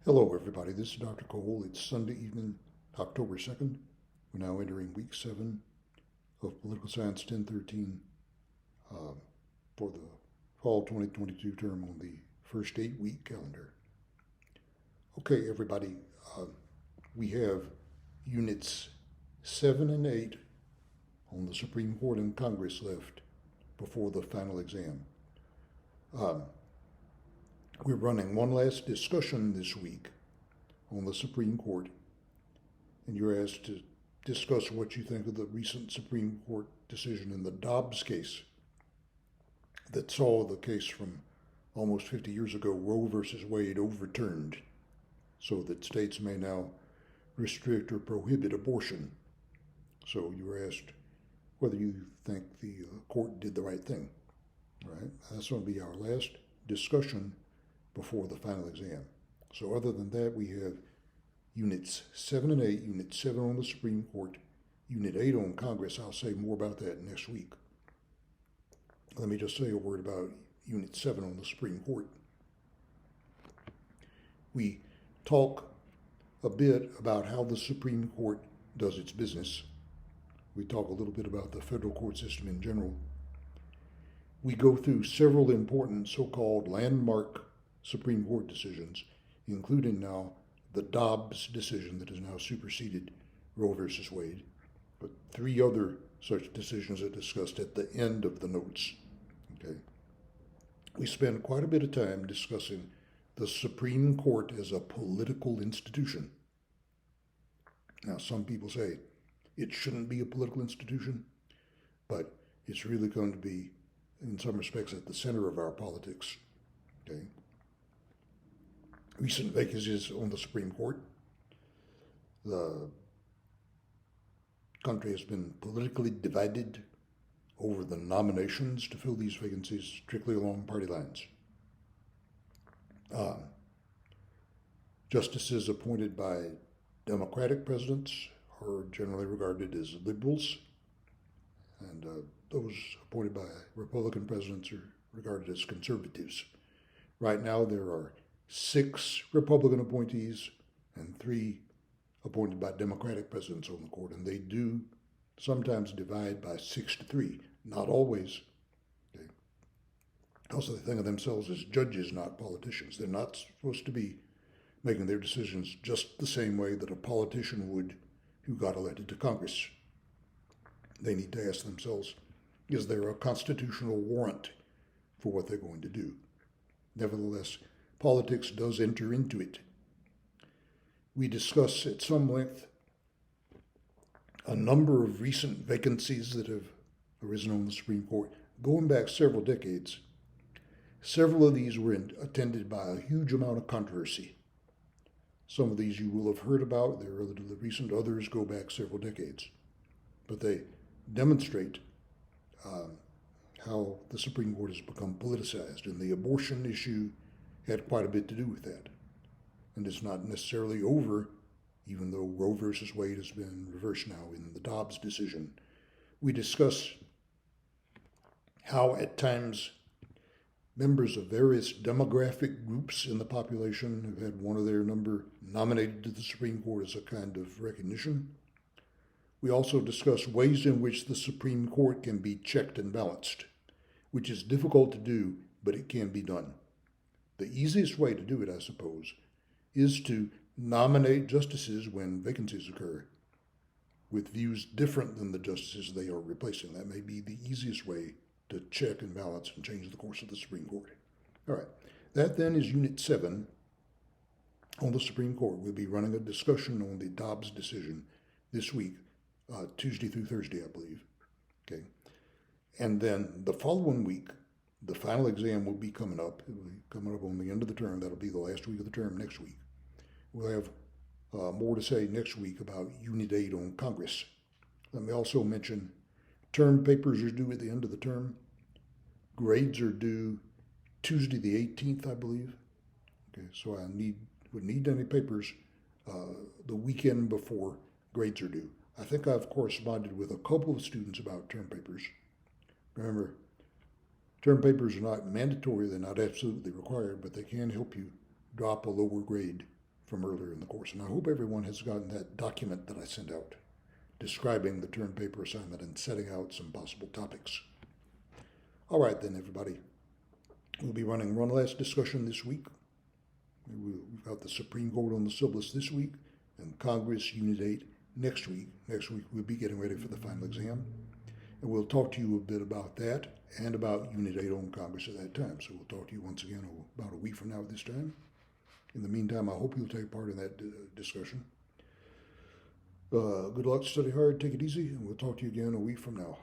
Hello, everybody. This is Dr. Cole. It's Sunday evening, October 2nd. We're now entering week 7 of Political Science 1013 for the fall 2022 term on the first 8-week calendar. Okay, everybody, we have units 7 and 8 on the Supreme Court and Congress left before the final exam. We're running one last discussion this week on the Supreme Court, and you're asked to discuss what you think of the recent Supreme Court decision in the Dobbs case that saw the case from almost 50 years ago, Roe versus Wade, overturned so that states may now restrict or prohibit abortion. So you were asked whether you think the court did the right thing. All right, that's going to be our last discussion before the final exam. So other than that, we have units 7 and 8, unit 7 on the Supreme Court, unit 8 on Congress. I'll say more about that next week. Let me just say a word about unit 7 on the Supreme Court. We talk a bit about how the Supreme Court does its business. We talk a little bit about the federal court system in general. We go through several important so-called landmark Supreme Court decisions, including now the Dobbs decision that has now superseded Roe versus Wade, but 3 other such decisions are discussed at the end of the notes. Okay. We spend quite a bit of time discussing the Supreme Court as a political institution. Now, some people say it shouldn't be a political institution, but it's really going to be, in some respects, at the center of our politics. Okay. Recent vacancies on the Supreme Court. The country has been politically divided over the nominations to fill these vacancies strictly along party lines. Justices appointed by Democratic presidents are generally regarded as liberals, and those appointed by Republican presidents are regarded as conservatives. Right now, there are 6 Republican appointees and 3 appointed by Democratic presidents on the court, and they do sometimes divide by 6-3, not always. Okay. Also, they think of themselves as judges, not politicians. They're not supposed to be making their decisions just the same way that a politician would who got elected to Congress. They need to ask themselves, is there a constitutional warrant for what they're going to do? Nevertheless, politics does enter into it. We discuss at some length a number of recent vacancies that have arisen on the Supreme Court, going back several decades. Several of these were attended by a huge amount of controversy. Some of these you will have heard about. They're relatively recent. Others go back several decades. But they demonstrate how the Supreme Court has become politicized, and the abortion issue had quite a bit to do with that. And it's not necessarily over, even though Roe versus Wade has been reversed now in the Dobbs decision. We discuss how at times members of various demographic groups in the population have had one of their number nominated to the Supreme Court as a kind of recognition. We also discuss ways in which the Supreme Court can be checked and balanced, which is difficult to do, but it can be done. The easiest way to do it, I suppose, is to nominate justices when vacancies occur with views different than the justices they are replacing. That may be the easiest way to check and balance and change the course of the Supreme Court. All right, that then is Unit 7 on the Supreme Court. We'll be running a discussion on the Dobbs decision this week, Tuesday through Thursday, I believe. Okay, and then the following week, the final exam will be coming up. It will be coming up on the end of the term. That'll be the last week of the term next week. We'll have more to say next week about Unit 8 on Congress. Let me also mention term papers are due at the end of the term. Grades are due Tuesday the 18th, I believe. Okay, so I would need any papers the weekend before grades are due. I think I've corresponded with a couple of students about term papers. Remember, term papers are not mandatory, they're not absolutely required, but they can help you drop a lower grade from earlier in the course. And I hope everyone has gotten that document that I sent out describing the term paper assignment and setting out some possible topics. All right then, everybody. We'll be running one last discussion this week. We've got the Supreme Court on the syllabus this week and Congress Unit 8 next week. Next week we'll be getting ready for the final exam. And we'll talk to you a bit about that and about Unit 8 on Congress at that time. So we'll talk to you once again about a week from now at this time. In the meantime, I hope you'll take part in that discussion. Good luck, study hard, take it easy, and we'll talk to you again a week from now.